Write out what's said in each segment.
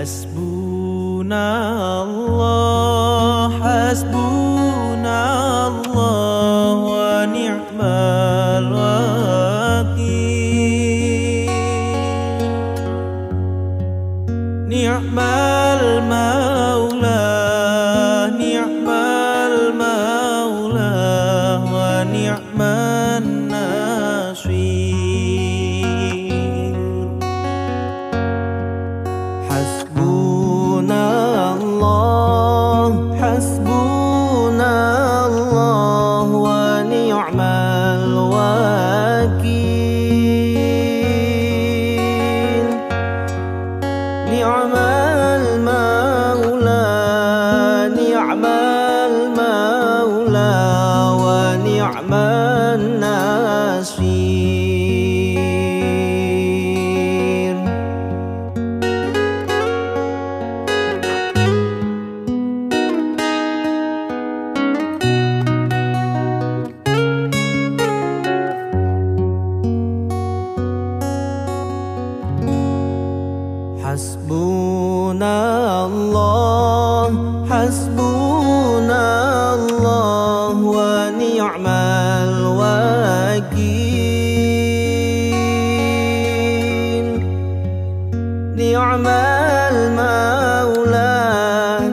Hasbunallah, hasbunallah wa ni'mal wakil. Ni'mal maula, ni'mal maula wa ni'man nasir. Hasbunallah, hasbunallah wa ni'mal wakil. Ni'mal maula, ni'mal maula wa ni'man nasir. Hasbunallah, hasbunallah wa ni'mal wakil. Ni'mal maula,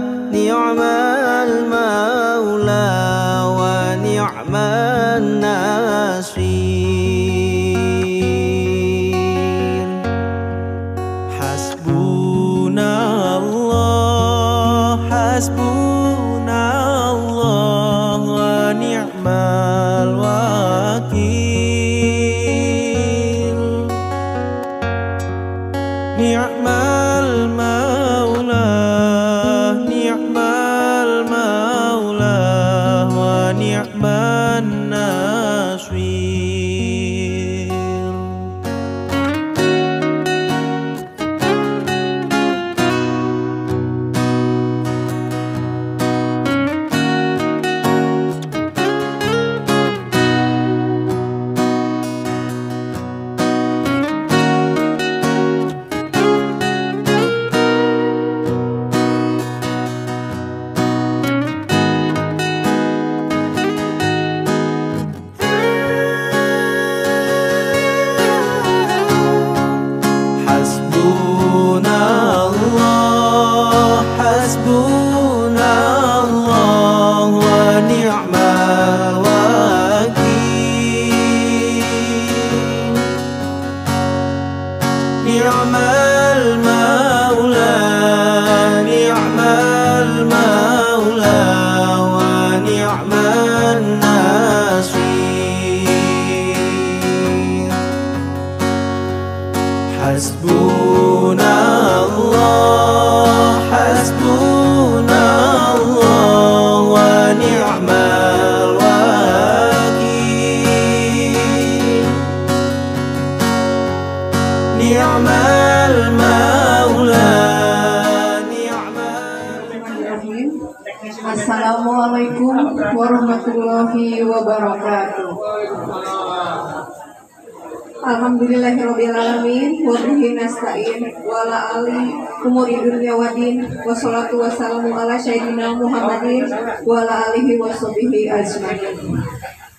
ni'mal maula wa ni'man nasir. Hasbunallah, hasbunallah wa ni'mal wakil. Ni'mal maula, ni'mal maula wa ni'man nasir. Hasbunallah, hasbunallah wa ni'mal wakil. Ni'mal maula, ni'mal maula wa ni'man nasir. Hasbunallah, hasbunallah wa ni'mal wakil. Ni'mal maula, ni'mal. Assalamualaikum warahmatullahi wabarakatuh. Alhamdulillahirrabbilalamin wa bihi nasta'in wa ala ali umuri dunya waddin wassalatu wassalamu ala sayyidina Muhammadin wa ala alihi washabihi ajmain.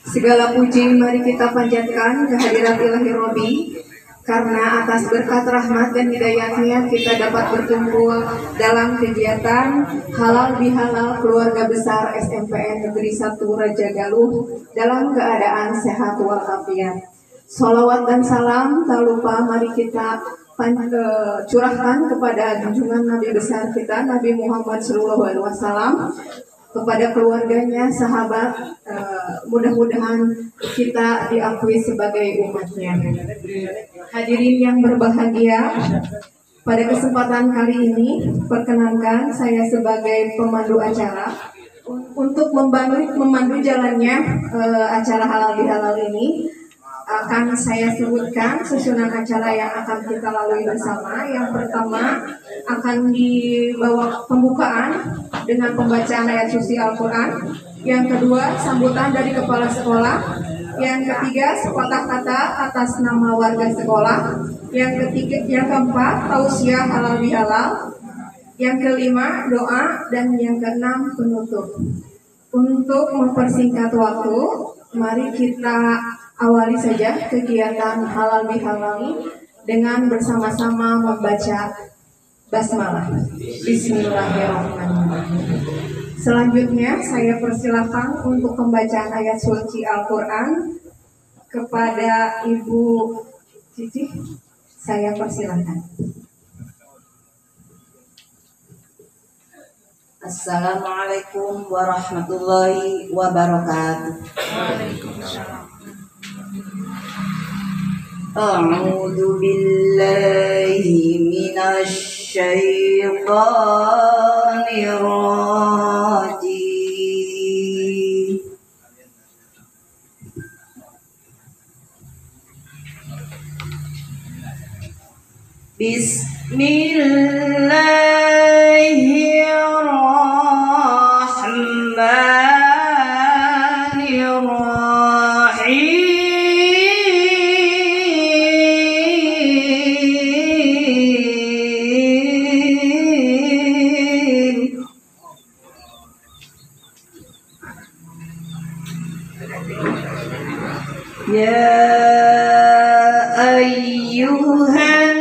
Segala puji mari kita panjatkan kehadirat Ilahi Rabbi, karena atas berkat rahmat dan hidayatnya kita dapat berkumpul dalam kegiatan halal bihalal keluarga besar SMPN Negeri 1 Raja Galuh dalam keadaan sehat walafiat. Sholawat dan salam tak lupa mari kita curahkan kepada junjungan Nabi besar kita Nabi Muhammad SAW, kepada keluarganya, sahabat, mudah-mudahan kita diakui sebagai umatnya. Hadirin yang berbahagia, pada kesempatan kali ini perkenankan saya sebagai pemandu acara untuk memandu jalannya acara halal bihalal ini. Akan saya sebutkan susunan acara yang akan kita lalui bersama. Yang pertama akan dibawa pembukaan dengan pembacaan ayat suci Al-Quran. Yang kedua sambutan dari kepala sekolah. Yang ketiga sepatah kata atas nama warga sekolah. Yang keempat tausiah halal bihalal. Yang kelima, doa. Dan yang keenam, penutup. Untuk mempersingkat waktu, mari kita awali saja kegiatan halal bihalal dengan bersama-sama membaca basmalah. Bismillahirrahmanirrahim. Selanjutnya saya persilakan untuk pembacaan ayat suci Al-Quran kepada Ibu Cici. Saya persilakan. Assalamualaikum warahmatullahi wabarakatuh. A'udzu billahi minasy syaithanir rajim. Bismillahirrahmanirrahim. Ya ayyuhan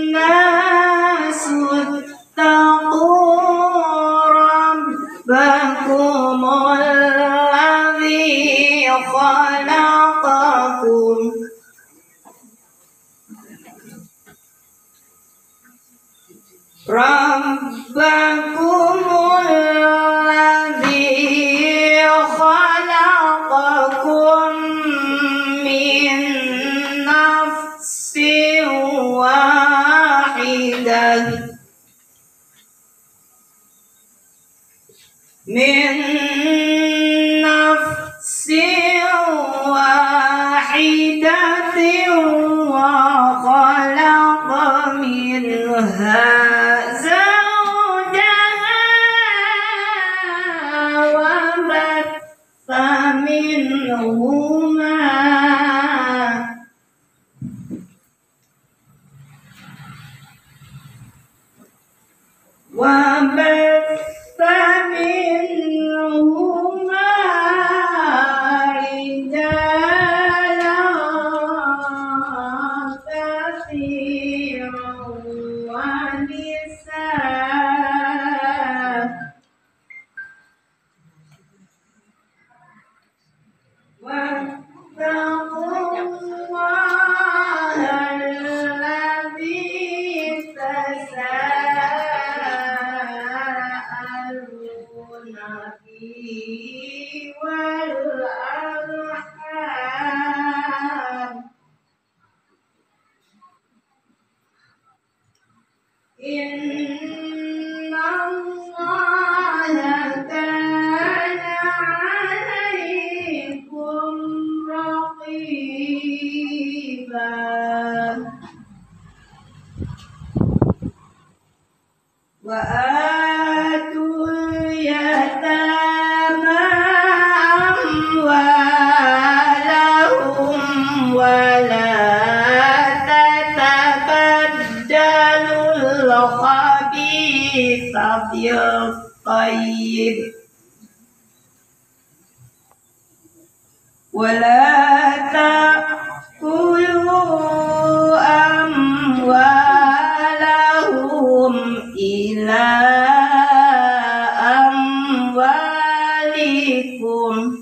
nasu ittaqu rabbakumul ladzi khalaqakum min nafsin wahidah wa khalaqa minha وبث منهما رجالا كثيرا ونساء واتقوا الله الذي تساءلون به والأرحام إن الله كان عليكم رقيبا وآتوا اليتامى أموالهم ولا تتبدلوا الخبيث بالطيب ولا تأكلوا أموالهم إلى أموالكم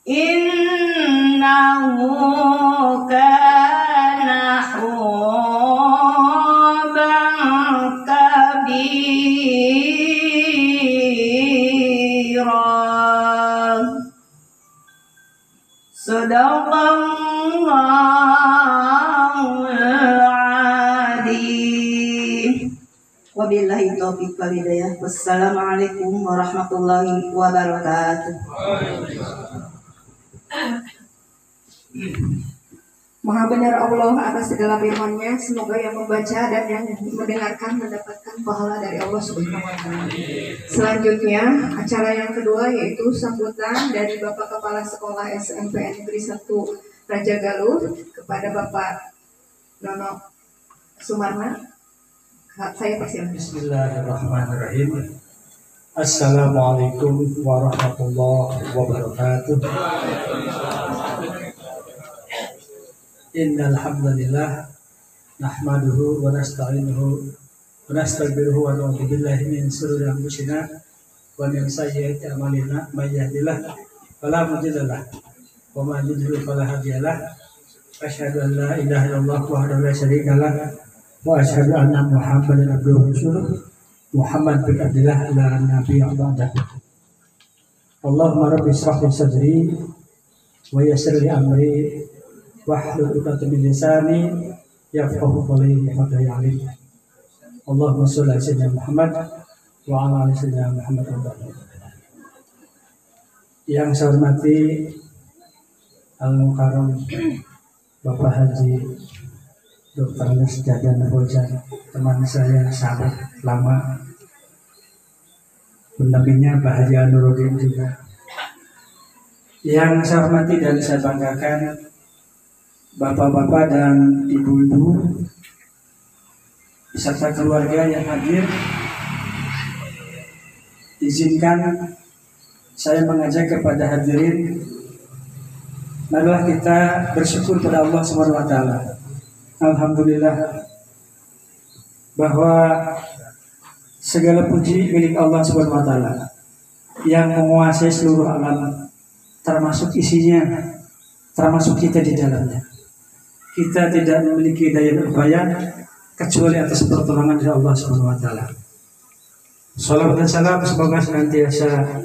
إنه كان حوبا كبيرا Sadaqallahul Azim. Wabillahi taufiq wal hidayah. Wassalamualaikum warahmatullahi wabarakatuh. Maha benar Allah atas segala firman-Nya. Semoga yang membaca dan yang mendengarkan mendapatkan pahala dari Allah Subhanahu wa taala. Selanjutnya, acara yang kedua yaitu sambutan dari Bapak Kepala Sekolah SMP Negeri 1 Raja Galuh kepada Bapak Nono Sumarna. Saya persilakan. Bismillahirrahmanirrahim. Assalamualaikum warahmatullahi wabarakatuh. Innal hamdalillah nahmaduhu wa nasta'inuhu wa nastaghfiruhu wa na'udzu billahi min shururi anfusina wa min sayyiati a'malina may yahdihillahu fala mudilla lahu wa man yudlil fala hadiya lahu. Asyhadu an la ilaha illallah wahdahu la syarika lahu wa asyhadu anna Muhammadan abduhu wa rasuluh. Muhammad bin Abdullah la nabiyya ba'dahu. Allahumma rabbi ishrah li sadri wa yassir li amri wahlul 'uqdatam min lisani yafqahu qawli wa alim. Allahumma shalli ala sayyidina Muhammad wa ala ali sayyidina Muhammad. Yang saya hormati Al-Mukarram Bapak Haji Dr. Musjadan Fauzan, teman saya, sahabat lama, pendampingnya Pak Haji Anuruddin juga. Yang saya hormati dan saya banggakan bapak-bapak dan ibu-ibu beserta keluarga yang hadir, izinkan saya mengajak kepada hadirin, marilah kita bersyukur pada Allah Subhanahu wa taala. Alhamdulillah bahwa segala puji milik Allah Subhanahu wa taala yang menguasai seluruh alam, termasuk isinya, termasuk kita di dalamnya. Kita tidak memiliki daya upaya kecuali atas pertolongan dari Allah Subhanahu wa taala. Salawat dan salam semoga senantiasa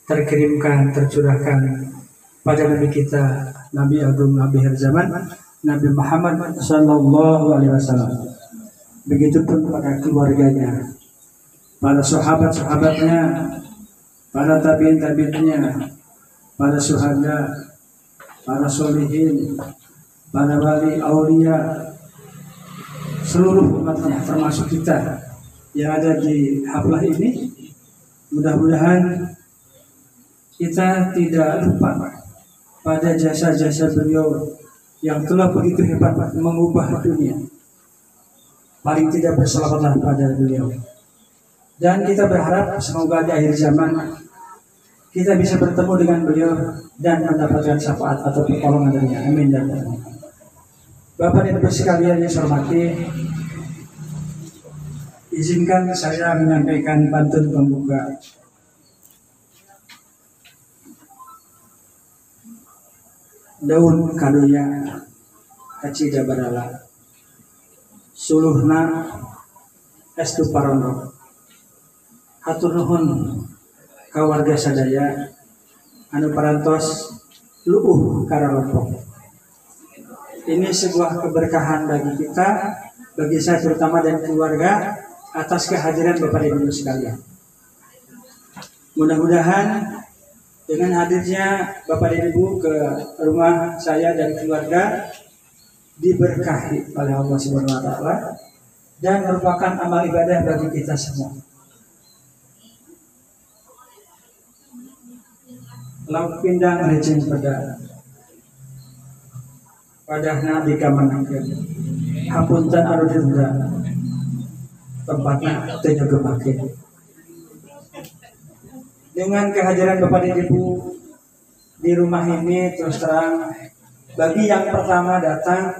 terkirimkan, tercurahkan pada Nabi kita, Nabi Agung, Nabi akhir zaman, Nabi Muhammad sallallahu alaihi wasallam. Begitupun pada keluarganya, para sahabat-sahabatnya, para tabi'in-tabi'innya, para syuhada, para sholihin, para wali aulia, seluruh umatnya termasuk kita yang ada di haflah ini. Mudah-mudahan kita tidak lupa pada jasa-jasa beliau yang telah begitu hebat mengubah dunia. Paling tidak berselawatlah pada beliau. Dan kita berharap semoga di akhir zaman kita bisa bertemu dengan beliau dan mendapatkan syafaat atau pertolongan darinya. Amin dan amin. Bapak dan Ibu sekalian yang saya hormati, izinkan saya menyampaikan pantun pembuka. Daun kadunya hacida badala suluhna estu parondo hatur nuhun ka warga sadaya anu parantos luuh karalompok. Ini sebuah keberkahan bagi kita, bagi saya terutama dan keluarga, atas kehadiran Bapak Ibu sekalian. Mudah-mudahan dengan hadirnya Bapak dan Ibu ke rumah saya dan keluarga diberkahi oleh Allah Subhanahu wa taala dan merupakan amal ibadah bagi kita semua. Lalu pindang rejeng pada nabi kamanakeun hapunten anu denda tempatna teu nyogepakeun. Dengan kehadiran Bapak dan Ibu di rumah ini, terus terang bagi yang pertama datang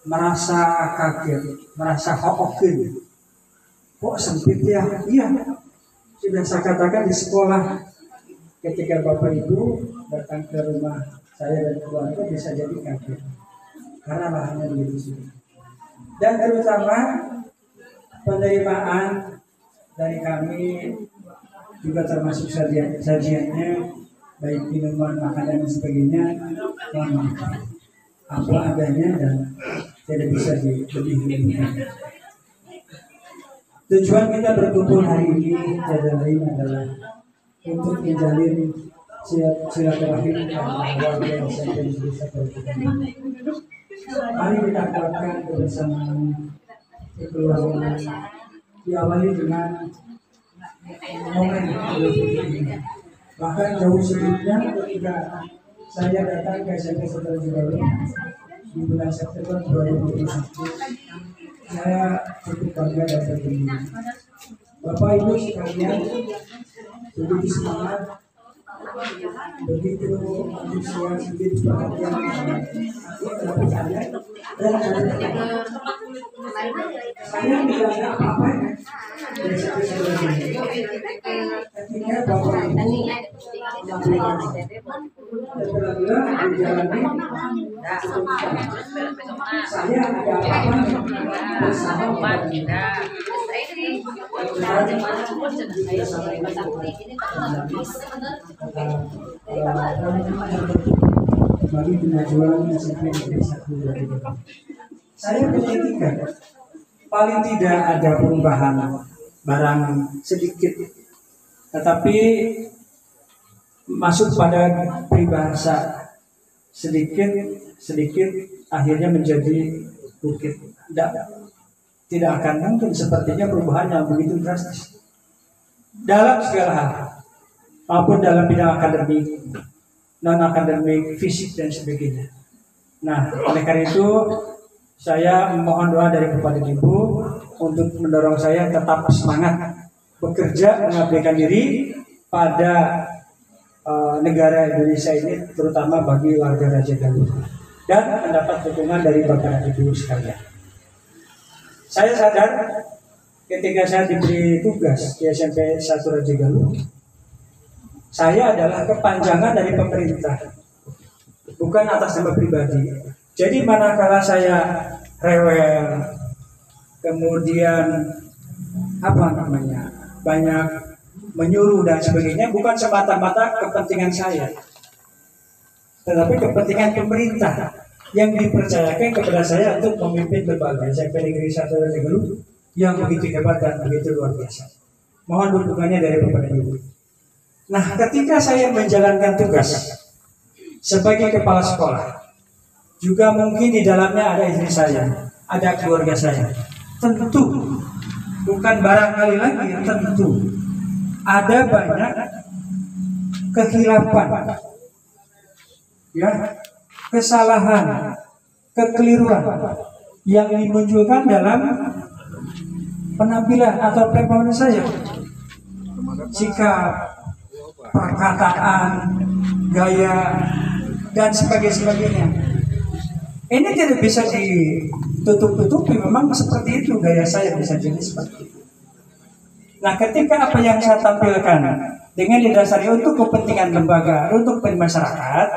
merasa kaget, merasa hokin. Kok sempit ya? Iya, sudah saya katakan di sekolah ketika Bapak Ibu datang ke rumah saya dan keluarga bisa jadi kaget karena lahannya begitu sulit. Dan terutama penerimaan dari kami juga termasuk sajiannya, baik minuman, makanan dan sebagainya, apa adanya dan tidak bisa dilebih-lebihkan. Tujuan kita berkumpul hari ini adalah untuk menjalin silaturahim dengan warga yang saya bisa berkumpul. Mari kita kuatkan kebersamaan kekeluargaan, diawali dengan momen ini. Bahkan jauh sebelumnya ketika saya datang ke SMP Saudara Jibalu di bulan September 2021. Saya cukup bangga dan bergembira. Bapak Ibu sekalian, begitu semangat, begitu antusias, begitu perhatian terhadap saya, dan saya tidak ada apa-apa dari satu ketika Bapak Ibu saya ada apa bersama bagi kemajuan SMP Negeri 1 Rajagaluh. Saya menyatakan paling tidak ada perubahan barang sedikit, tetapi masuk pada peribahasa sedikit akhirnya menjadi bukit. Tidak akan mungkin sepertinya perubahan yang begitu drastis dalam segala hal, maupun dalam bidang akademik, non akademik, fisik dan sebagainya. Nah, oleh karena itu saya mohon doa dari kepada Ibu untuk mendorong saya tetap semangat bekerja, mengabdikan diri pada negara Indonesia ini, terutama bagi warga Rajagaluh, dan mendapat dukungan dari Bapak Ibu sekalian. Saya sadar ketika saya diberi tugas di SMP 1 Rajagaluh, saya adalah kepanjangan dari pemerintah, bukan atas nama pribadi. Jadi manakala saya rewel, kemudian banyak menyuruh dan sebagainya, bukan semata-mata kepentingan saya, tetapi kepentingan pemerintah yang dipercayakan kepada saya untuk memimpin lembaga SMP Negeri 1 Rajagaluh yang begitu hebat dan begitu luar biasa. Mohon dukungannya dari Bapak Ibu. Nah, ketika saya menjalankan tugas sebagai kepala sekolah, juga mungkin di dalamnya ada istri saya, ada keluarga saya. Tentu bukan barangkali lagi, tentu ada banyak kehilapan, ya, kesalahan, kekeliruan yang dimunculkan dalam penampilan atau performance saya, sikap, perkataan, gaya, dan sebagainya. Ini tidak bisa ditutup-tutupi, memang seperti itu gaya saya, bisa jadi seperti itu. Nah, ketika apa yang saya tampilkan dengan didasari untuk kepentingan lembaga, untuk masyarakat,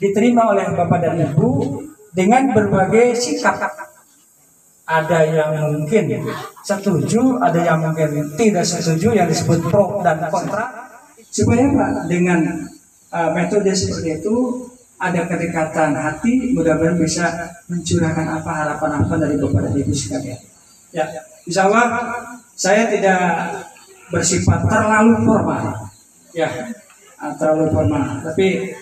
diterima oleh Bapak dan Ibu dengan berbagai sikap. Ada yang mungkin setuju, ada yang mungkin tidak setuju, yang disebut pro dan kontra. Supaya Pak, dengan metode seperti itu ada kedekatan hati, mudah-mudahan bisa mencurahkan harapan dari Bapak dan Ibu sekalian. Ya, insya Allah saya tidak bersifat terlalu formal, ya, terlalu formal, tapi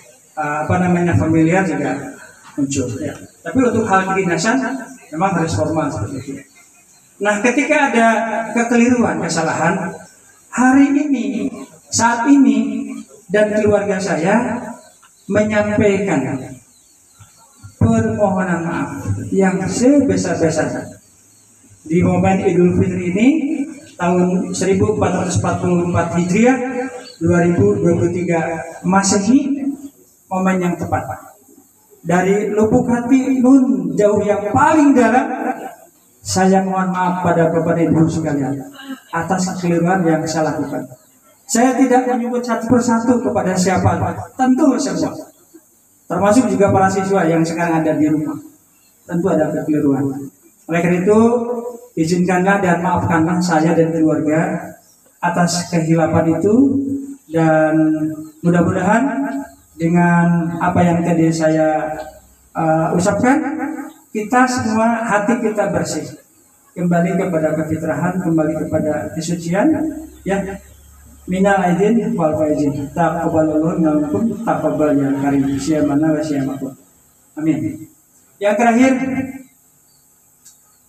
familiar juga muncul, ya. Tapi untuk hal kedinasan memang harus formal seperti itu. Nah, ketika ada kekeliruan, kesalahan, hari ini, saat ini, dan keluarga saya menyampaikan permohonan maaf yang sebesar-besarnya di momen Idul Fitri ini tahun 1444 Hijriah 2023 Masehi, momen yang tepat. Dari lubuk hati nun jauh yang paling dalam, saya mohon maaf pada Bapak dan Ibu sekalian atas kekeliruan yang saya lakukan. Saya tidak menyebut satu persatu kepada siapa, tentu semua, termasuk juga para siswa yang sekarang ada di rumah. Tentu ada kekeliruan. Oleh karena itu, izinkanlah dan maafkanlah saya dan keluarga atas kehilapan itu, dan mudah-mudahan dengan apa yang tadi saya ucapkan, kita semua hati kita bersih, kembali kepada kefitrahan, kembali kepada kesucian, ya. Minal aidin wal faizin, taqabbalallahu minkum taqabbal ya karim, syamana wa syamakum. Amin. Yang terakhir,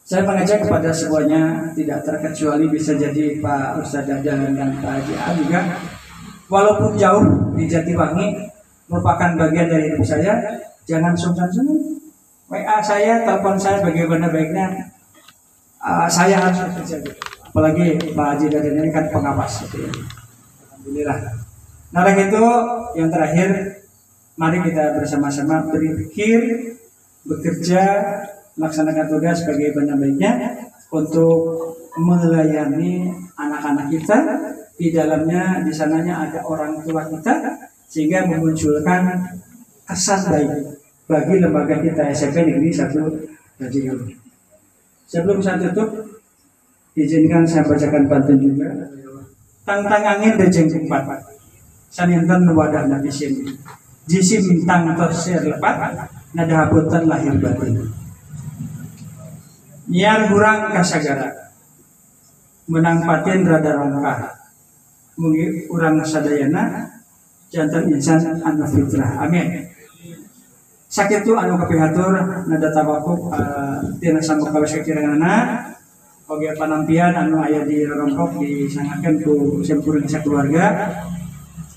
saya mengajak kepada semuanya, tidak terkecuali bisa jadi Pak Ustadz Dahlan dan Pak Haji A juga, walaupun jauh di Jatiwangi, merupakan bagian dari hidup saya, jangan sungkan-sungkan. WA saya, telepon saya, bagaimana baiknya saya harus bekerja. Apalagi Pak Haji Daden ini kan pengawas gitu ya. Alhamdulillah. Nah itu yang terakhir, mari kita bersama-sama berpikir, bekerja, melaksanakan tugas bagaimana baiknya untuk melayani anak-anak kita. Di dalamnya, di sananya ada orang tua kita, sehingga memunculkan kesan baik bagi lembaga kita SMP Negeri 1 Rajagaluh. Sebelum saya tutup, izinkan saya bacakan pantun juga. Tantang angin dejeng empat, saninten wadah nabi sim, jisim tang tosir lepat, nada habutan lahir batin. Nyiar hurang kasagara, menang patin rada rongkah, mungi urang sadayana, jantan insan anu fitrah. Amin. Sakit tu anu kapihatur nada tabakuk tina sambok kawis kakiranganna. Oke panampian anu aya di rongkok disangakeun ku sampurna sakeluarga.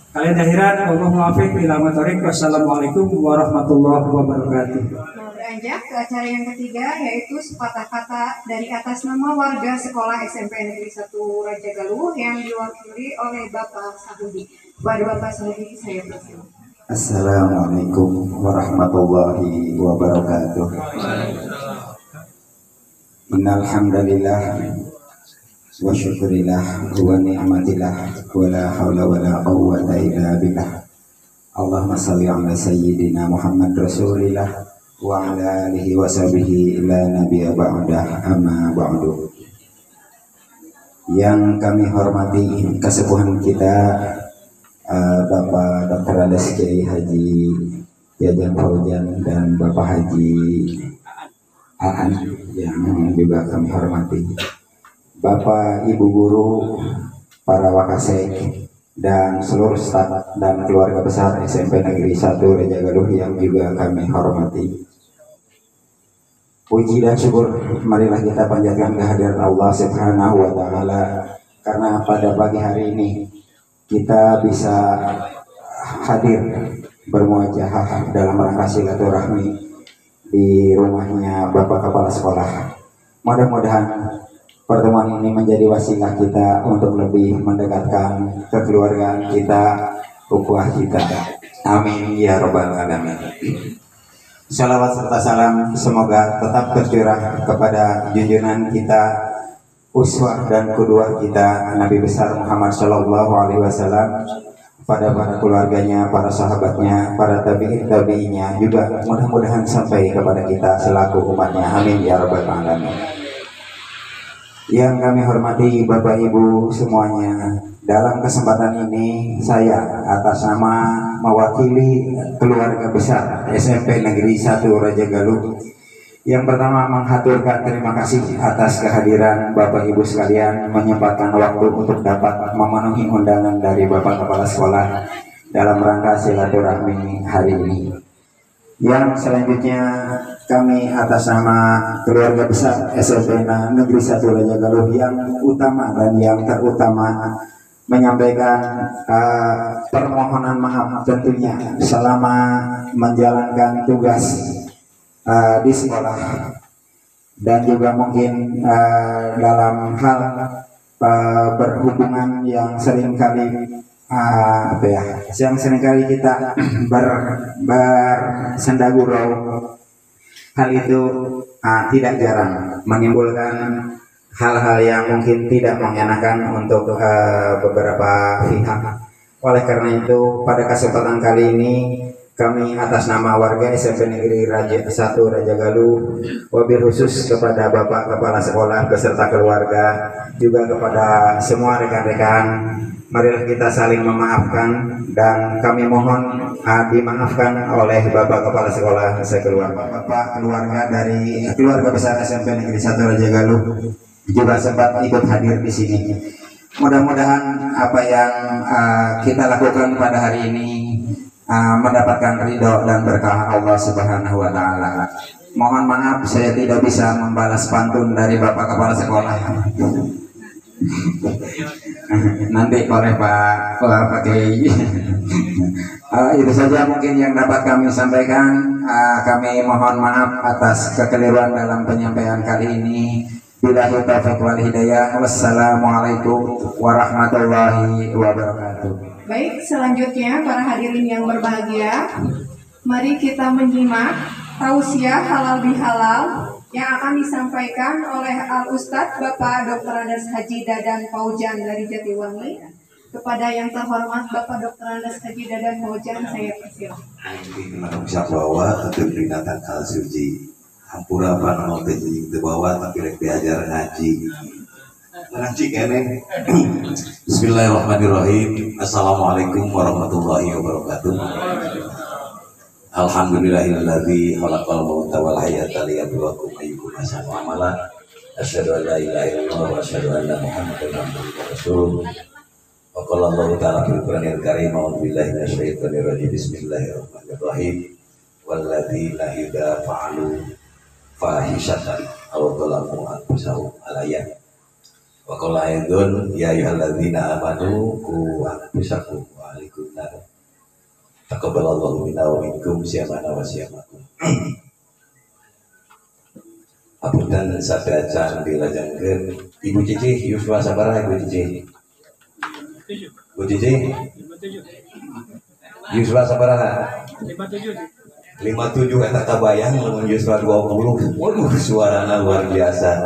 Kalian dahiran Allah muafiq ila matorik. Wassalamualaikum warahmatullahi wabarakatuh. Beranjak ke acara yang ketiga, yaitu sepatah kata dari atas nama warga sekolah SMP Negeri 1 Rajagaluh yang diwakili oleh Bapak Sahudi. Kepada Bapak Sahudi saya persilakan. Assalamualaikum warahmatullahi wabarakatuh. Innal hamdalillah wa syukurillah wa ni'matillah wa la haula wa la quwwata illa billah. Allahumma shalli ala sayyidina Muhammad Rasulillah wa ala alihi wa sahbihi ila nabiyya ba'dah, amma ba'du. Yang kami hormati kesepuhan kita Bapak Dr. Andes Kiai Haji Jajan Faujan dan Bapak Haji Aan yang juga kami hormati, Bapak Ibu Guru, para wakasek, dan seluruh staf dan keluarga besar SMP Negeri 1 Rajagaluh yang juga kami hormati. Puji dan syukur marilah kita panjatkan kehadiran Allah Subhanahu wa Ta'ala, karena pada pagi hari ini kita bisa hadir bermuajahah dalam rangka silaturahmi di rumahnya Bapak Kepala Sekolah. Mudah-mudahan pertemuan ini menjadi wasilah kita untuk lebih mendekatkan kekeluargaan kita, ukhuwah kita. Amin ya rabbal alamin. Salawat serta salam semoga tetap tercurah kepada junjungan kita, uswah dan qudwah kita, Nabi besar Muhammad Shallallahu Alaihi Wasallam, pada para keluarganya, para sahabatnya, para tabi'in-tabi'inya, juga mudah-mudahan sampai kepada kita selaku umatnya. Amin ya rabbal alamin. Yang kami hormati Bapak Ibu semuanya, dalam kesempatan ini saya atas nama mewakili keluarga besar SMP Negeri 1 Rajagaluh, yang pertama menghaturkan terima kasih atas kehadiran Bapak Ibu sekalian menyempatkan waktu untuk dapat memenuhi undangan dari Bapak Kepala Sekolah dalam rangka silaturahmi hari ini. Yang selanjutnya kami atas nama keluarga besar SMP Negeri 1 Rajagaluh yang utama dan yang terutama menyampaikan permohonan maaf tentunya selama menjalankan tugas di sekolah, dan juga mungkin dalam hal berhubungan yang seringkali yang seringkali kita bersenda gurau. Hal itu tidak jarang menimbulkan hal-hal yang mungkin tidak mengenakan untuk beberapa pihak. Oleh karena itu, pada kesempatan kali ini kami atas nama warga SMP Negeri 1 Rajagaluh, wabil khusus kepada Bapak Kepala Sekolah beserta keluarga, juga kepada semua rekan-rekan, marilah kita saling memaafkan, dan kami mohon dimaafkan oleh Bapak Kepala Sekolah sekeluarga. Bapak keluarga dari keluarga besar SMP Negeri 1 Rajagaluh juga sempat ikut hadir di sini. Mudah-mudahan apa yang kita lakukan pada hari ini mendapatkan ridho dan berkah Allah Subhanahu wa Ta'ala. Mohon maaf saya tidak bisa membalas pantun dari Bapak Kepala Sekolah. Nanti oleh Pak Kiai. Itu saja mungkin yang dapat kami sampaikan. Kami mohon maaf atas kekeliruan dalam penyampaian kali ini. Billahi taufiq wal hidayah. Wassalamualaikum warahmatullahi wabarakatuh. Baik, selanjutnya para hadirin yang berbahagia, mari kita menyimak tausiah halal bihalal yang akan disampaikan oleh Al-Ustadz Bapak Dr. Andes Haji Dadan Paujan dari Jatiwangi. Kepada yang terhormat Bapak Dr. Andes Haji Dadan Paujan, saya persilakan. Ini manusia bawa untuk peringatan kal suci. Hampura panau teh itu bawa tapi rek diajar ngaji. Ngaji kene. Bismillahirrahmanirrahim. Assalamualaikum warahmatullahi wabarakatuh. Alhamdulillahilladzi khalaqal mauta wal hayata liyabluwakum ayyukum ahsanu amala. Asyhadu an la ilaha illallah wa asyhadu anna Muhammadan abduhu wa rasuluh. Wa qala Allah ta'ala fil Qur'anil Karim, a'udzu billahi minasyaitonir rajim. Bismillahirrahmanirrahim. Walladzina idza fa'alu fahishatan aw dhalamu anfusahum alayya. Wa qala aydun ya ayyuhalladzina amanu qu anfusakum wa ahlikum nar. Taqabbalallahu minna wa minkum siyamana wa siyamakum. Apunten sadaya dilajengkeun Ibu Cici Yuswa sabaraha Ibu Cici? Bu Cici? Yuswa sabaraha? 57 eta kabayang lamun Yuswa 20. Waduh suarana luar biasa.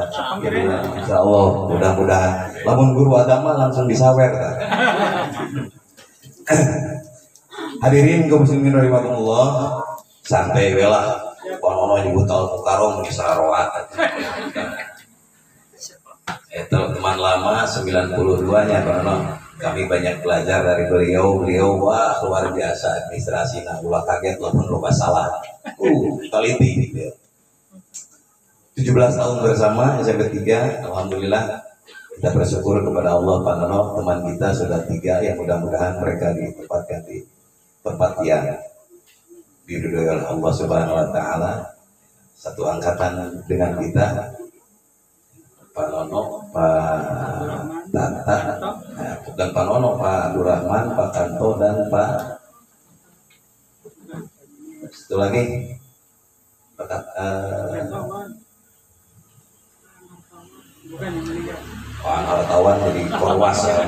Insyaallah mudah-mudahan lamun guru agama langsung disawer ta. Hadirin kaum muslimin rahimakumullah, santai we lah. Ponono nyebut al-mukarram di saroat. Itu teman lama 92-nya Ponono. Kami banyak belajar dari beliau. Wah luar biasa administrasi. Nah ulah kaget lamun loba salah. Teliti gitu. 17 tahun bersama SMP 3. Alhamdulillah kita bersyukur kepada Allah Ponono, teman kita sudah 3 yang mudah-mudahan mereka ditempatkan di tempat yang diridhoi oleh Allah Subhanahu wa taala. Satu angkatan dengan kita, Pak Nono, Pak Tata, bukan Pak Nono, Pak Abdurrahman, Pak Kanto, dan Pak satu lagi Pak Hartawan jadi korwas ya.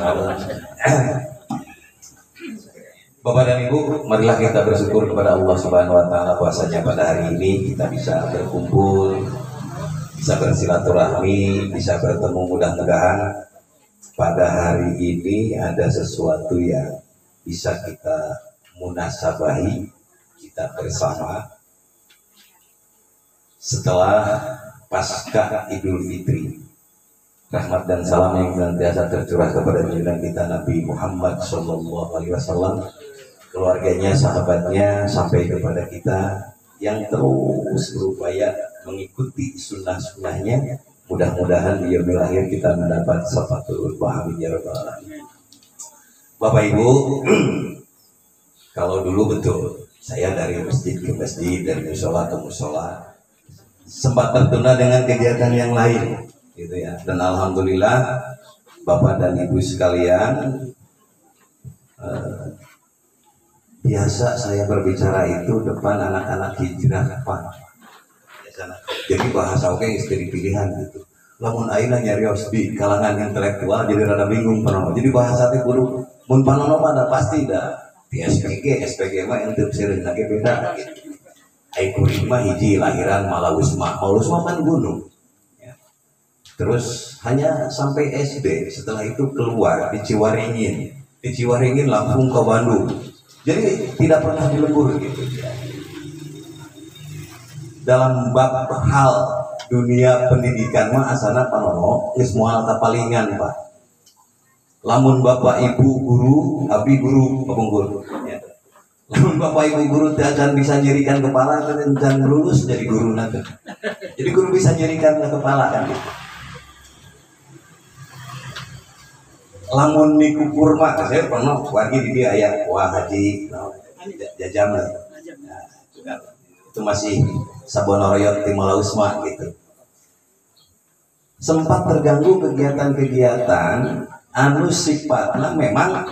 Bapak dan Ibu, marilah kita bersyukur kepada Allah Subhanahu wa taala bahwasanya pada hari ini kita bisa berkumpul, bisa bersilaturahmi, bisa bertemu. Mudah-mudahan pada hari ini ada sesuatu yang bisa kita munasabahi, kita bersama setelah pasca Idul Fitri. Rahmat dan salam yang senantiasa tercurah kepada junjungan kita Nabi Muhammad SAW, keluarganya, sahabatnya, sampai kepada kita yang terus berupaya mengikuti sunnah-sunnahnya. Mudah-mudahan di yaumil akhir kita mendapat syafatul amin ya rabbal alamin. Bapak Ibu, kalau dulu betul saya dari masjid ke masjid, dari musola ke musola, sempat tertunda dengan kegiatan yang lain gitu ya. Dan alhamdulillah Bapak dan Ibu sekalian, biasa saya berbicara itu depan anak-anak hijrah Pak. Jadi bahasa oke istri pilihan gitu. Lamun aina nyarios di kalangan intelektual jadi rada bingung Panono. Jadi bahasa teh kudu mun Panono pada pasti dah di SPG mah ente seureun lagi beda gitu. Ai kuring mah hiji lahiran Malausma kan gunung. Ya. Terus hanya sampai SD, setelah itu keluar di Ciwaringin. Di Ciwaringin langsung ke Bandung. Jadi tidak pernah dilebur gitu. Dalam bab hal dunia pendidikan mah asana Panono geus moal kapalingan Pak. Lamun Bapak Ibu guru, abdi guru, penggur. Ya. Lamun Bapak Ibu guru teh acan bisa nyerikan kepala dan lulus jadi guru nanti. Jadi guru bisa nyerikan ke kepala kan. Lamun dikukur mah saya pernah wargi di dia aya wah haji jajam lah. Nah, itu masih Sabonoroyot Timalausma gitu. Sempat terganggu kegiatan-kegiatan anu sifatnya memang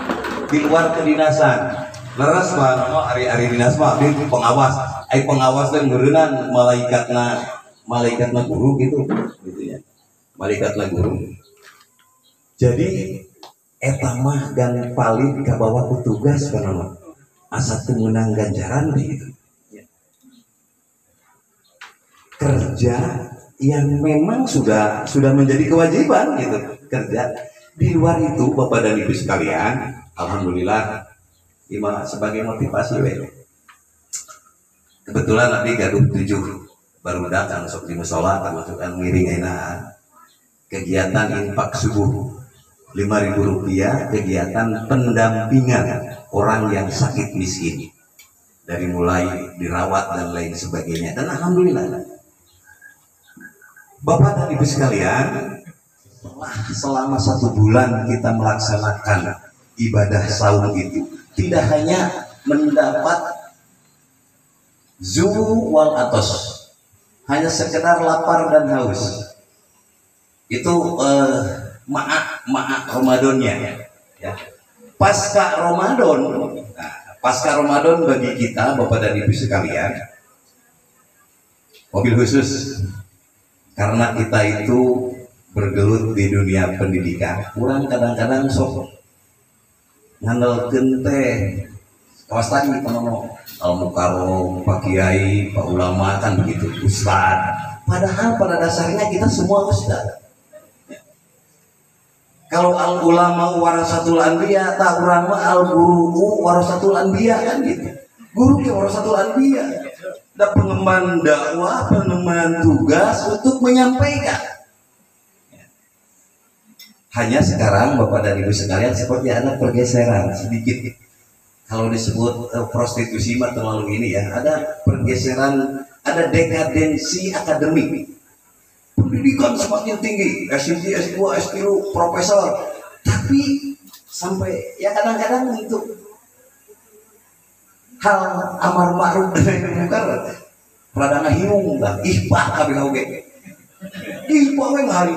di luar kedinasan. leres mah hari dinas mah abdi pengawas. Ai pengawas teh ngeureunnan malaikatna guru gitu ya. Malaikatna guru. Jadi eta mah dan paling ka bawah petugas kana asa teu meunang ganjaran gitu. Kerja yang memang sudah menjadi kewajiban gitu, kerja di luar itu Bapak dan Ibu sekalian, alhamdulillah ima sebagai motivasi we. Kebetulan nanti gaduh 7 baru datang sok di musola termasuk kan ngiring enak kegiatan infak subuh 5.000 rupiah, kegiatan pendampingan orang yang sakit miskin dari mulai dirawat dan lain sebagainya, dan alhamdulillah Bapak dan Ibu sekalian, selama 1 bulan kita melaksanakan ibadah saum itu tidak hanya mendapat zu wal atos, hanya sekedar lapar dan haus. Itu maak Ramadannya ya. Pasca Ramadan bagi kita Bapak dan Ibu sekalian, mobil khusus karena kita itu bergelut di dunia pendidikan, kurang kadang-kadang sok ngandalkeun teh kawas tadi panono al-mukarrom, Pak Kiai, Pak Ulama kan begitu, Ustad. Padahal pada dasarnya kita semua Ustad. Kalau al-ulama warasatul anbiya, tak urang mah al-guru warasatul anbiya kan gitu. Guru ke warasatul anbiya. Ada pengemban dakwah, pengemban tugas untuk menyampaikan. Hanya sekarang Bapak dan Ibu sekalian seperti ada pergeseran sedikit. Kalau disebut prostitusi mah terlalu ini ya, ada pergeseran, ada dekadensi akademik. Pendidikan semakin tinggi, S1, S2, S3, profesor, tapi sampai ya kadang-kadang itu hal amar ma'ruf nahi munkar radana hiung lah, ihpah kabeh oge. Ihpah we ngari.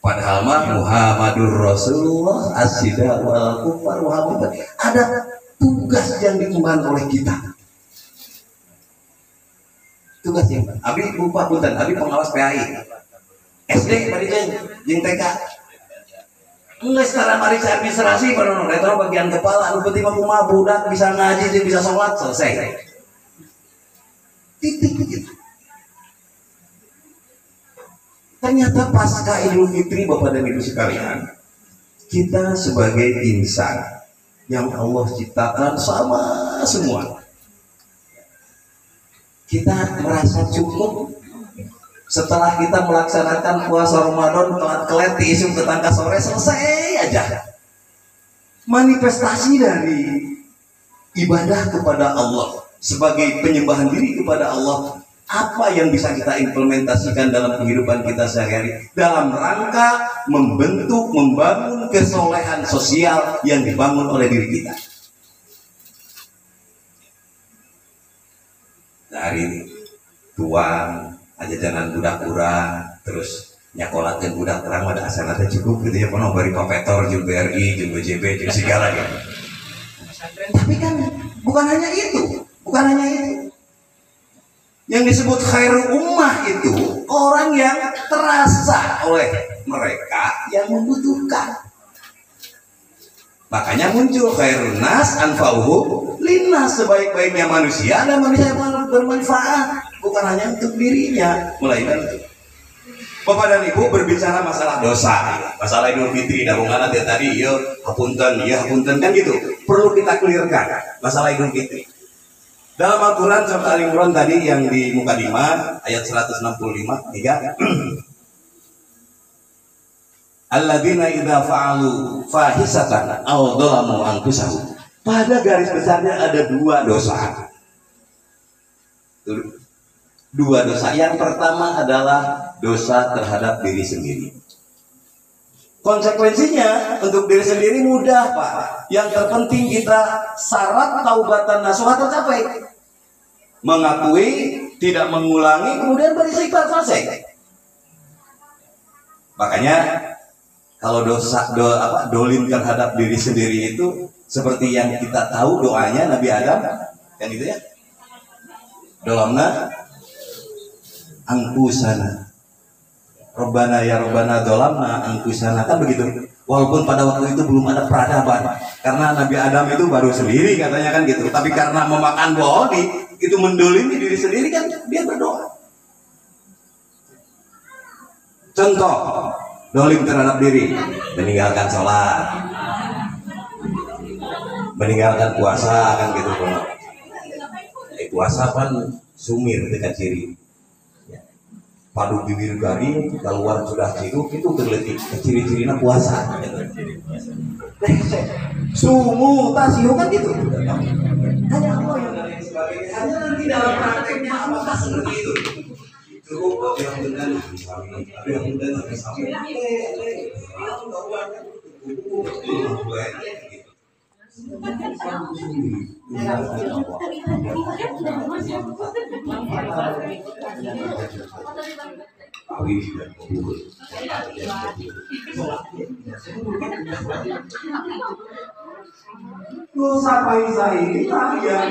Padahal mah Muhammadur Rasulullah as-sida wal kufar Muhammad. Ada tugas yang diemban oleh kita. Tugas yang abi lupa punten, abi pengawas PAI. SD tadi jeung TK. Nggak sekarang mari administrasi pada retro bagian kepala, lu penting mah budak bisa ngaji, bisa sholat selesai. Titik begitu. Ternyata pasca Idul Fitri Bapak dan Ibu sekalian, kita sebagai insan yang Allah ciptakan sama semua, kita merasa cukup setelah kita melaksanakan puasa Ramadan kelet diisum tetangga sore selesai aja. Manifestasi dari ibadah kepada Allah sebagai penyembahan diri kepada Allah, apa yang bisa kita implementasikan dalam kehidupan kita sehari-hari dalam rangka membentuk, membangun kesolehan sosial yang dibangun oleh diri kita. Dari tuang jajanan budak urang, terus nyakolakeun budak urang pada asana teh cukup gitu ya, pernah bari papetor jeung BRI jeung BJB jeung segala gitu. Tapi kan bukan hanya itu. Yang disebut khairul ummah itu orang yang terasa oleh mereka yang membutuhkan. Makanya muncul khairun nas anfa'uhum linnas, sebaik-baiknya manusia adalah manusia yang bermanfaat, bukan hanya untuk dirinya, melainkan untuk Bapak dan Ibu berbicara masalah dosa, masalah Idul Fitri, dabungan tadi, ya hapunten kan gitu. Perlu kita clearkan masalah Idul Fitri. Dalam Al-Quran surat Al-Imran tadi yang di mukadimah ayat 165 3. Alladzina idza fa'alu fahisatan aw dzalamu anfusahum. Pada garis besarnya ada 2 dosa. Dua dosa. Yang pertama adalah dosa terhadap diri sendiri. Konsekuensinya untuk diri sendiri mudah, Pak. Yang terpenting kita syarat taubatan nasuha tercapai. Mengakui, tidak mengulangi, kemudian beristighfar, selesai. Makanya kalau dolim terhadap diri sendiri itu Seperti yang kita tahu doanya Nabi Adam kan gitu ya. Dolamna angkusana. Robbana ya Robbana dolamna angkusana, kan begitu. Walaupun pada waktu itu belum ada peradaban, karena Nabi Adam itu baru sendiri katanya kan gitu. Tapi karena memakan buah itu mendolimi diri sendiri kan dia berdoa. Contoh dolim terhadap diri, meninggalkan sholat, meninggalkan puasa kan gitu. Puasa kan sumir dekat ciri. Padu bibir garing, keluar sudah ciruk, itu terletik ciri-cirinya puasa. Sumu tasiu kan gitu. Hanya Allah yang lain sebagainya. Hanya nanti dalam prakteknya apakah seperti itu? Cukup ada yang benar, ada yang benar, dosa Faisal ini kalian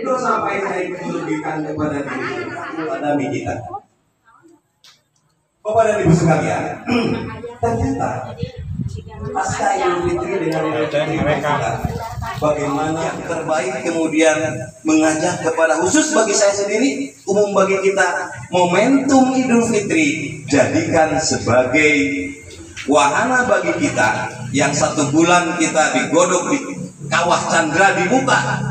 dosa Faisal ini merugikan kepada diri kita. Bapak dan Ibu sekalian, ternyata pasca Idul Fitri dengan mereka bagaimana yang terbaik kemudian mengajak kepada khusus bagi saya sendiri, umum bagi kita, momentum Idul Fitri jadikan sebagai wahana bagi kita yang 1 bulan kita digodok di kawah candra di muka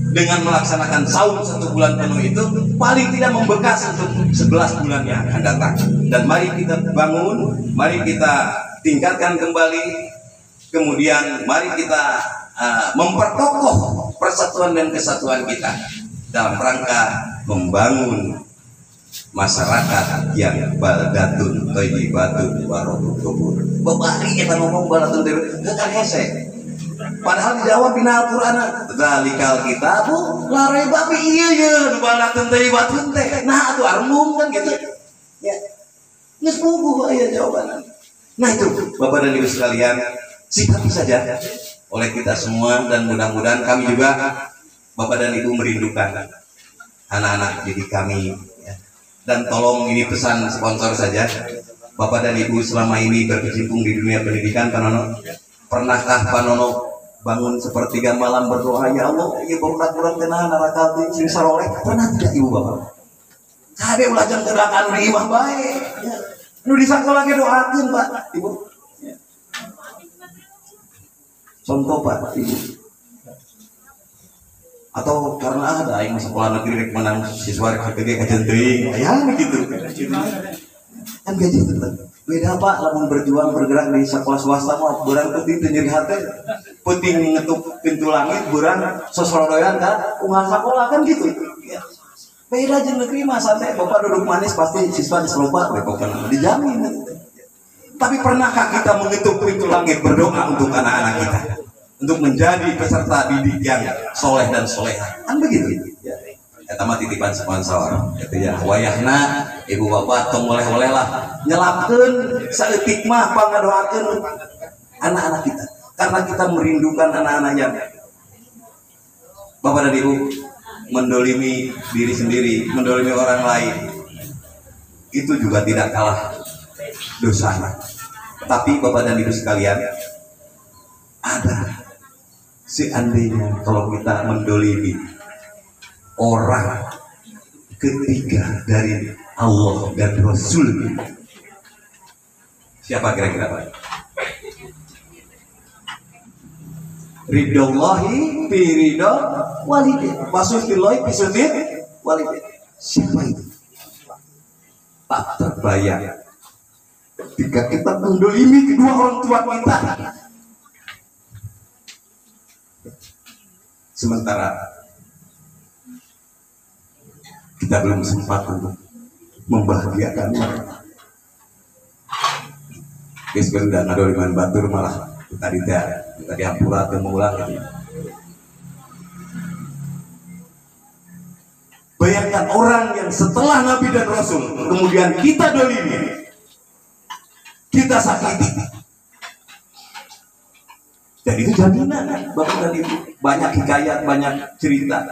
dengan melaksanakan saum 1 bulan penuh itu paling tidak membekas untuk 11 bulan yang akan datang. Dan mari kita bangun, mari kita tingkatkan kembali, kemudian mari kita memperkokoh persatuan dan kesatuan kita dalam rangka membangun masyarakat yang baldatun thayyibatun wa rabbul. Babari kita ngomong baldatun thayyibatun kan hese. Padahal dijawab bina Al-Qur'an, zalikal kitabu la raiba fihi iya baldatun thayyibatun teh. Nah, atuh armum kan gitu. Ya. Geus puguh aya jawaban. Nah itu Bapak dan Ibu sekalian, sikapi saja oleh kita semua, dan mudah-mudahan kami juga Bapak dan Ibu merindukan anak-anak didik kami ya. Dan tolong ini pesan sponsor saja, Bapak dan Ibu selama ini berkecimpung di dunia pendidikan, Pak Nono, pernahkah Pak Nono bangun sepertiga malam berdoa, ya Allah ya kurang kenal neraka sing saroleh? Pernah tidak Ibu Bapak? Kade ulah jang gerakan di imah baik ya. Nu di sakola ge doakeun Pak Ibu ya. Contoh Pak Ibu, atau karena ada yang sekolah negeri rek menang siswa rek gede kajen teuing aya begitu kan gaji tetep beda Pak. Lamun berjuang bergerak di sekolah swasta mah beurang penting teu nyeri hate, penting ngetuk pintu langit beurang sosorodoyan kan unggal sakola kan gitu ya. Beda jeung negeri mah santai, Bapak duduk manis pasti siswa diselopak Bapak dijamin. Tapi pernahkah kita mengetuk pintu langit berdoa untuk anak-anak kita, untuk menjadi peserta didik yang soleh dan soleha? Kan begitu ya. Eta mah titipan sponsor itu ya. Wayahna Ibu Bapak tong oleh-oleh lah nyelapkeun saeutik mah pangadoakeun anak-anak kita, karena kita merindukan anak-anaknya. Bapak dan Ibu, mendolimi diri sendiri, mendolimi orang lain, itu juga tidak kalah dosanya. Tapi Bapak dan Ibu sekalian, ada seandainya kalau kita mendolimi orang ketiga dari Allah dan Rasul, siapa kira-kira Pak? Ridallahi fi ridha walidin, wasufillahi fi sudin walidin. Siapa itu? Tak terbayang ketika kita mendolimi kedua orang tua kita, sementara kita belum sempat untuk membahagiakan mereka. Guys, udah ngadoliman batur malah tadi hampura atau mengulang gitu. Bayangkan orang yang setelah Nabi dan Rasul kemudian kita dolimi, kita sakiti, Dan itu jaminan Bapak dan Ibu. Banyak hikayat, banyak cerita.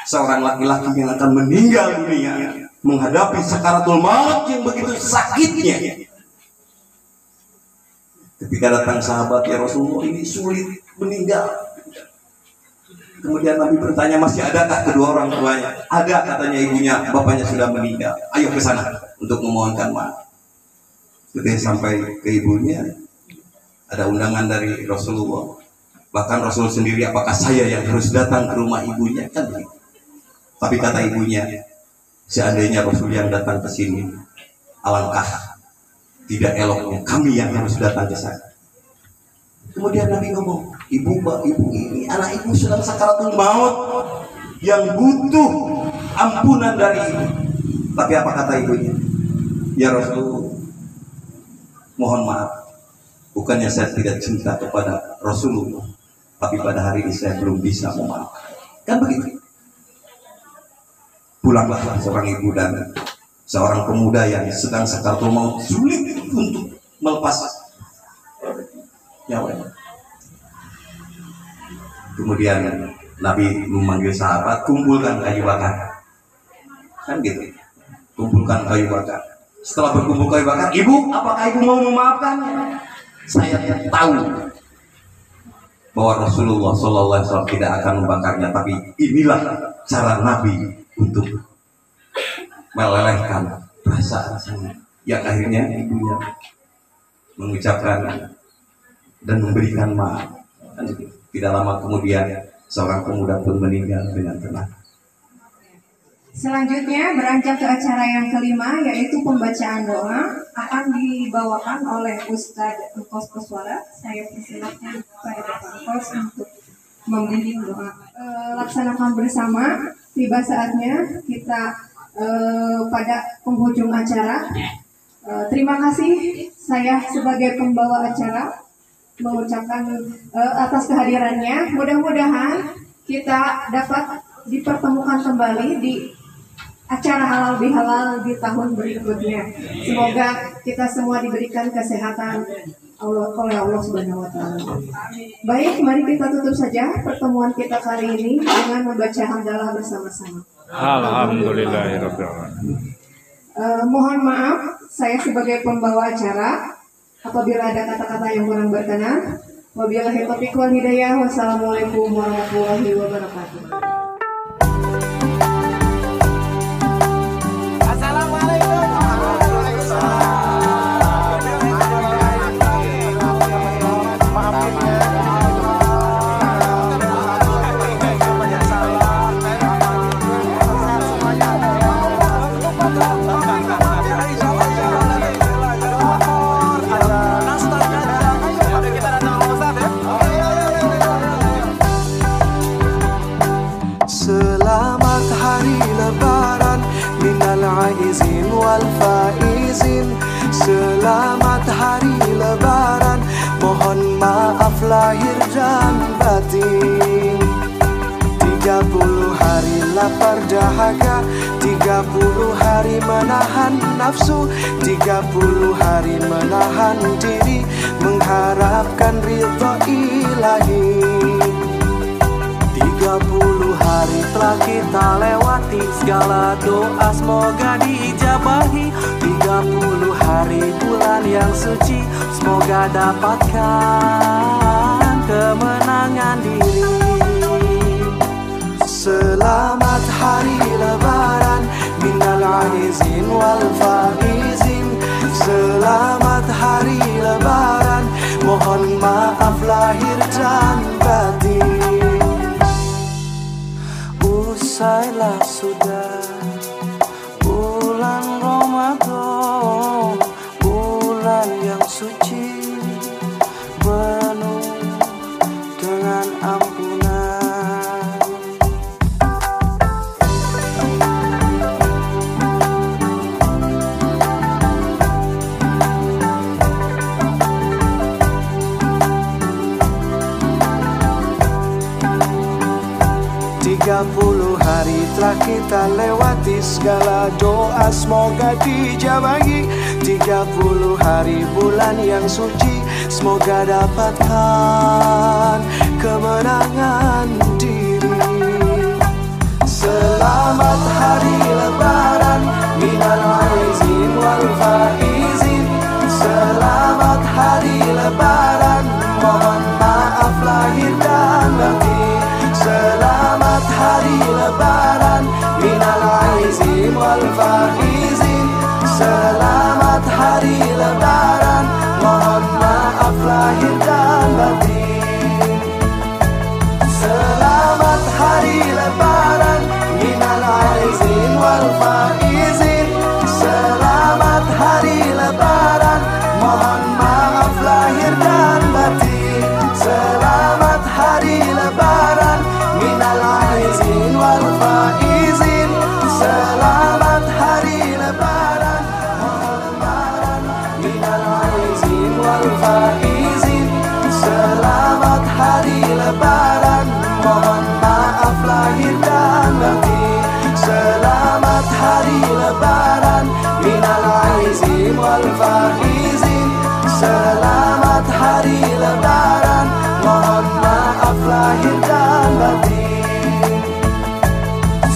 Seorang laki-laki yang akan meninggal dunia menghadapi sakaratul maut yang begitu sakitnya. Ketika datang sahabat, ya Rasulullah, ini sulit meninggal. Kemudian Nabi bertanya, masih adakah kedua orang tuanya? Ada, katanya ibunya, bapaknya sudah meninggal. Ayo ke sana untuk memohonkan maaf. Ketika sampai ke ibunya, ada undangan dari Rasulullah. Bahkan Rasul sendiri, apakah saya yang harus datang ke rumah ibunya? Kan begitu. Tapi kata ibunya, seandainya Rasul yang datang ke sini, alangkah tidak eloknya kami yang harus datang ke sana. Kemudian Nabi ngomong, ibu ini anak ibu sedang sakaratul maut yang butuh ampunan dari ibu. Tapi apa kata ibunya? Ya Rasul, mohon maaf, bukannya saya tidak cinta kepada Rasulullah, tapi pada hari ini saya belum bisa memaafkan. Kan begitu. Pulanglah seorang ibu dan seorang pemuda yang sedang sakaratul maut, sulit untuk melepas nyawa. Kemudian Nabi memanggil sahabat, kumpulkan kayu bakar. Kan gitu. Kumpulkan kayu bakar. Setelah berkumpul kayu bakar, ibu, apakah ibu mau memaafkan? Saya tahu bahwa Rasulullah SAW tidak akan membakarnya, tapi inilah cara Nabi untuk melelehkan perasaan saya. Yang akhirnya ibunya mengucapkan dan memberikan maaf. Tidak lama kemudian seorang pemuda pun meninggal dengan tenang. Selanjutnya beranjak ke acara yang kelima, yaitu pembacaan doa, akan dibawakan oleh Ustadz Engkos Koswara. Saya persilakan kepada Bapak Engkos untuk membimbing doa. Laksanakan bersama. Tiba saatnya kita pada penghujung acara. Terima kasih saya sebagai pembawa acara mengucapkan atas kehadirannya. Mudah-mudahan kita dapat dipertemukan kembali di acara halal bihalal di tahun berikutnya. Semoga kita semua diberikan kesehatan oleh Allah Subhanahu wa taala. Baik, mari kita tutup saja pertemuan kita kali ini dengan membaca hamdalah bersama-sama. Alhamdulillahirabbil alamin. Mohon maaf saya sebagai pembawa acara apabila ada kata-kata yang kurang berkenan. Wabillahi taufiq wal hidayah. Wassalamualaikum warahmatullahi wabarakatuh. Selamat hari lebaran minal aizin wal faizin. Selamat hari lebaran, mohon maaf lahir dan batin. 30 hari lapar dahaga, 30 hari menahan nafsu, 30 hari menahan diri, mengharapkan ridho ilahi. 30 hari telah kita lewati, segala doa semoga diijabahi. 30 hari bulan yang suci, semoga dapatkan kemenangan diri. Selamat hari lebaran minal aizin wal faizin. Selamat hari lebaran, mohon maaf lahir dan batin. Usailah sudah bulan Ramadan, bulan yang suci, penuh dengan ampunan. Tiga 30 hari telah kita lewati, segala doa semoga dijabahi. 30 hari bulan yang suci, semoga dapatkan kemenangan diri. Selamat hari lebaran minal aizin wal faizin. Selamat hari lebaran, mohon maaf lahir dan batin. Selamat hari lebaran minal aizin wal faizin. Selamat hari lebaran, mohon maaf lahir dan batin. Selamat hari lebaran minal aizin wal faizin. Selamat hari lebaran, mohon maaf lahir dan batin. Selamat hari lebaran minal aizin wal faizin. Selamat hari lebaran, mohon maaf minal aizin wal faizin. Selamat hari lebaran, mohon maaf lahir dan batin. Selamat hari lebaran minal aizin wal faizin. Selamat hari lebaran, mohon maaf lahir dan batin.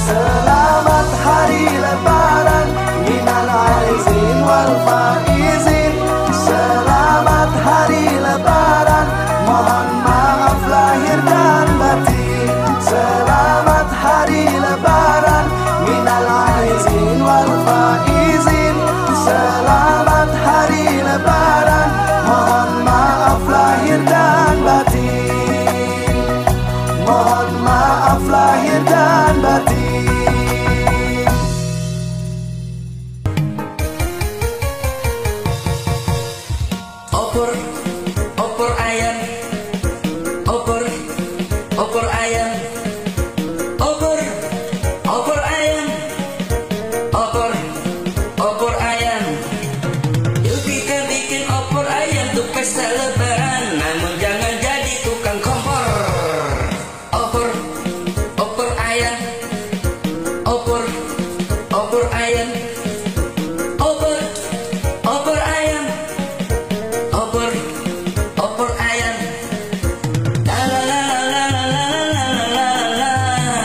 Selamat hari lebaran minal aizin wal faizin. Selamat hari lebaran, mohon maaf lahir dan batin. Selamat hari lebaran minal aizin wal faizin. Selamat hari lebaran, mohon maaf lahir dan batin. Mohon maaf lahir dan batin. Opor ayam, opor ayam, opor ayam, opor ayam. Yuk kita bikin opor ayam untuk pesta lebaran, namun jangan jadi tukang kompor. Opor ayam, opor ayam, opor ayam, opor ayam. La la la la la la la la la la.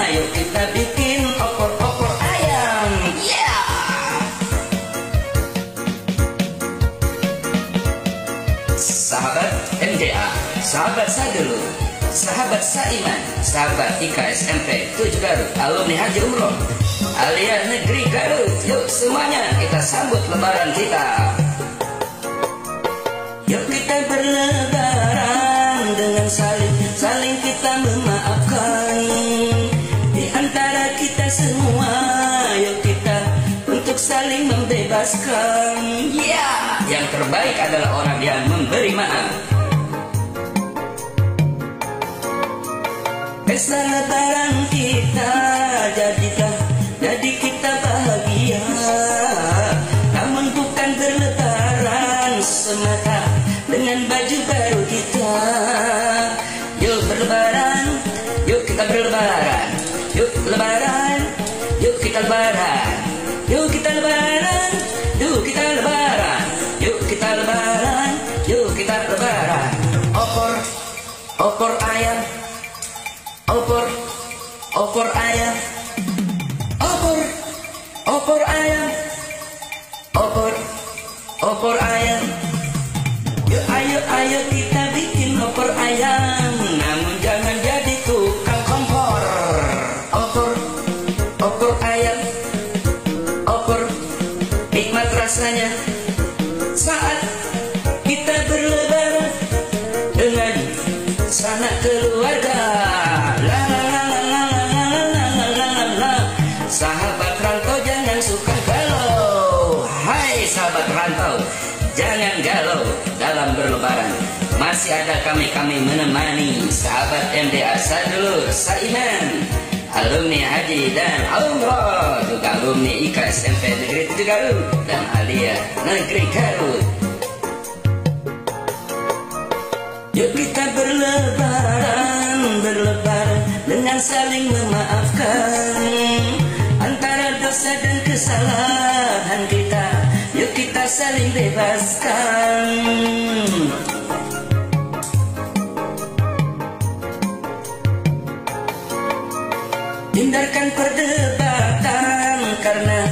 Yuk kita bikin opor ayam. Yeah. Sahabat MDA, sahabat Sadulu, sahabat Saiman, sahabat IKSMP 7 Garut, alumni Haji Umroh alias Negeri Garut. Yuk semuanya kita sambut lebaran kita. Yuk kita berlebaran dengan saling kita memaafkan di antara kita semua. Yuk kita untuk saling membebaskan. Ya, yang terbaik adalah orang yang memberi maaf. Pesta lebaran kita jadi kita bahagia, namun bukan berlebaran semata dengan baju baru kita. Yuk berlebaran, yuk kita berlebaran, yuk lebaran, yuk kita lebaran, yuk kita lebaran, yuk kita lebaran, yuk kita lebaran, yuk kita lebaran. Opor ayam, opor ayam, opor ayam, opor ayam. Yuk ayo kita bikin opor ayam, namun jangan jadi tukang kompor. Opor ayam, nikmat rasanya saat kita berlebaran dengan sanak keluarga. La la la la la la la la la la. Sahabat rantau jangan suka galau. Hai sahabat rantau, jangan galau dalam berlebaran. Masih ada kami menemani sahabat MDA Sadulu, Saiman, alumni Haji dan Umroh, juga alumni IKSMP Negeri 7 Garut dan Alia Negeri Garut. Yuk kita berlebaran dengan saling memaafkan antara dosa dan kesalahan kita. Yuk kita saling bebaskan. Hindarkan perdebatan karena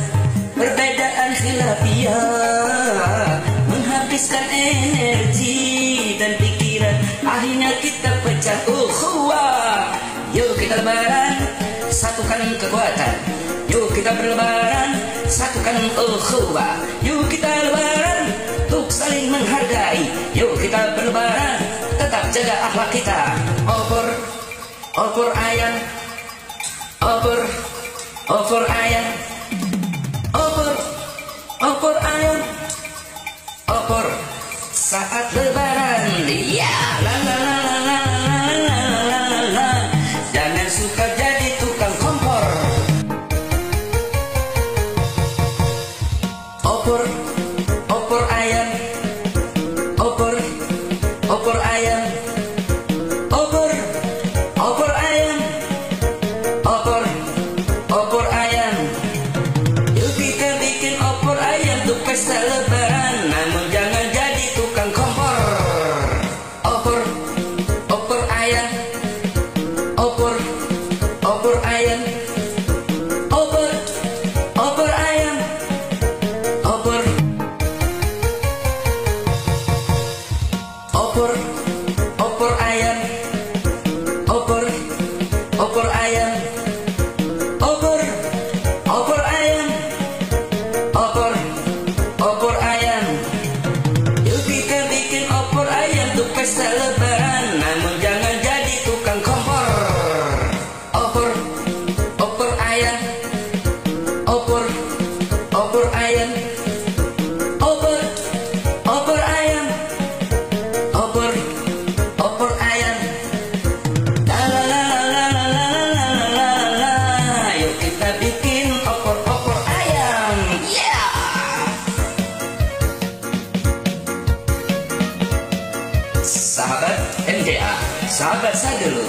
perbedaan khilafiyah menghabiskan energi dan pikiran, akhirnya kita pecah ukhuwah. Yuk kita lebaran, satukan kekuatan. Yuk kita berlebaran, satukan ukhuwah. Yuk kita lebaran untuk saling menghargai. Yuk kita berlebaran, tetap jaga akhlak kita. Opor ayam, opor ayam, opor ayam, opor saat lebaran. Ya, la la la la la la la la la. Jangan suka jadi tukang kompor. Opor ayam, opor ayam, opor ayam, opor ayam. Yuk kita bikin opor ayam untuk pesta lebaran, namun jangan jadi tukang kompor. Opor ayam, opor ayam, opor ayam, opor ayam, opor ayam, opor ayam, opor ayam. Yuk kita bikin opor ayam untuk pesta lebaran, namun jangan jadi tukang kompor. Opor ayam, opor ayam, opor ayam, opor ayam. La la la la la la la la la. Yuk kita bikin opor ayam. Yeah. Sahabat MDA, sahabat Sadulu,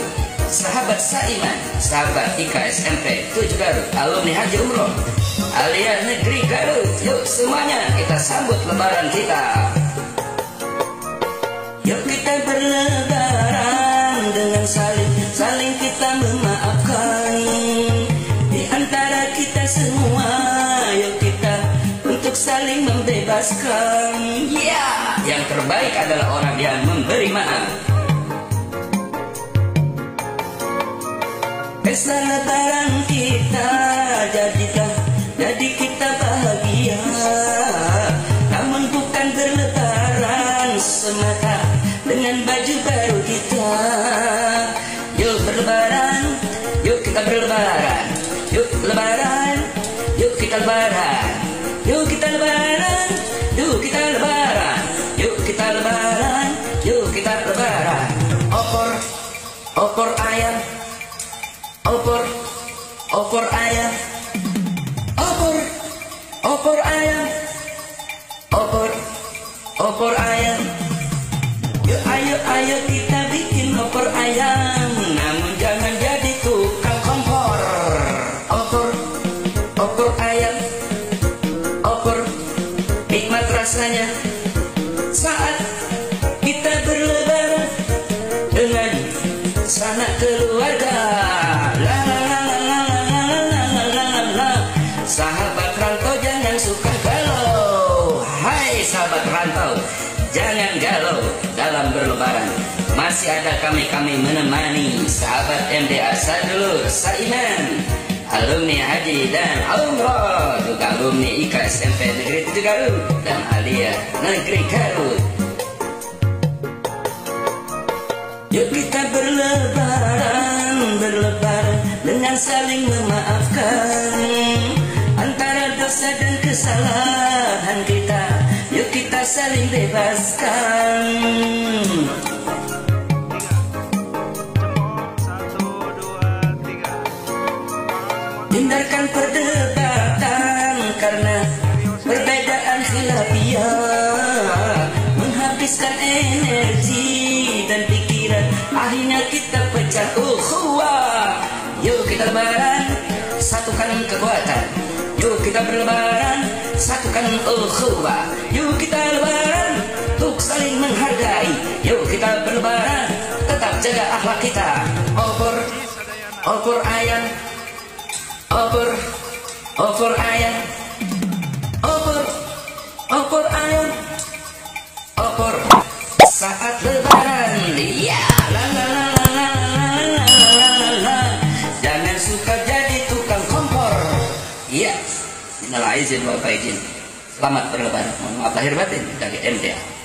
sahabat Saiman, sahabat IKSMP 7 Garut, alumni Haji Umroh alias negeri Garut. Yuk semuanya kita sambut lebaran kita. Yuk kita berlebaran dengan saling kita memaafkan di antara kita semua. Yuk kita untuk saling membebaskan. Ya, yang terbaik adalah orang yang memberi maaf. Pesta lebaran kita jadi kita bahagia, namun bukan berlebaran semata dengan baju baru kita. Yuk berlebaran, yuk kita berlebaran, yuk lebaran, yuk kita lebaran, yuk kita lebaran, yuk kita lebaran, yuk kita lebaran, yuk kita lebaran. Opor ayam, opor ayam, opor ayam, opor ayam. Yuk ayo kita bikin opor ayam, namun jangan jadi tukang kompor. Opor ayam, opor nikmat rasanya saat kita berlebaran dengan sanak keluarga. La la la la la la la la la la. Sahabat rantau jangan suka galau. Hai sahabat rantau, jangan galau dalam berlebaran. Masih ada kami menemani sahabat MDA Sadulur, Saiman, alumni Haji dan Umroh, juga alumni IKSMP Negeri 7 Garut dan Alia Negeri Garut. Yuk kita berlebaran dengan saling memaafkan antara dosa dan kesalahan kita. Yuk kita saling bebaskan. Hindarkan perdebatan karena perbedaan khilafiyah menghabiskan energi dan pikiran, akhirnya kita pecah ukhuwah. Yuk kita lebaran, satukan kekuatan. Yuk kita berlebaran, satukan ukhuwah. Yuk kita lebaran untuk saling menghargai. Yuk kita berlebaran, tetap jaga akhlak kita. Opor ayam, Over ayam, over ayam, over saat lebaran. Ya, la la la la la la la. Jangan suka jadi tukang kompor. Ya, minal aizin wal faizin. Selamat berlebaran. Mohon maaf lahir batin dari MTA.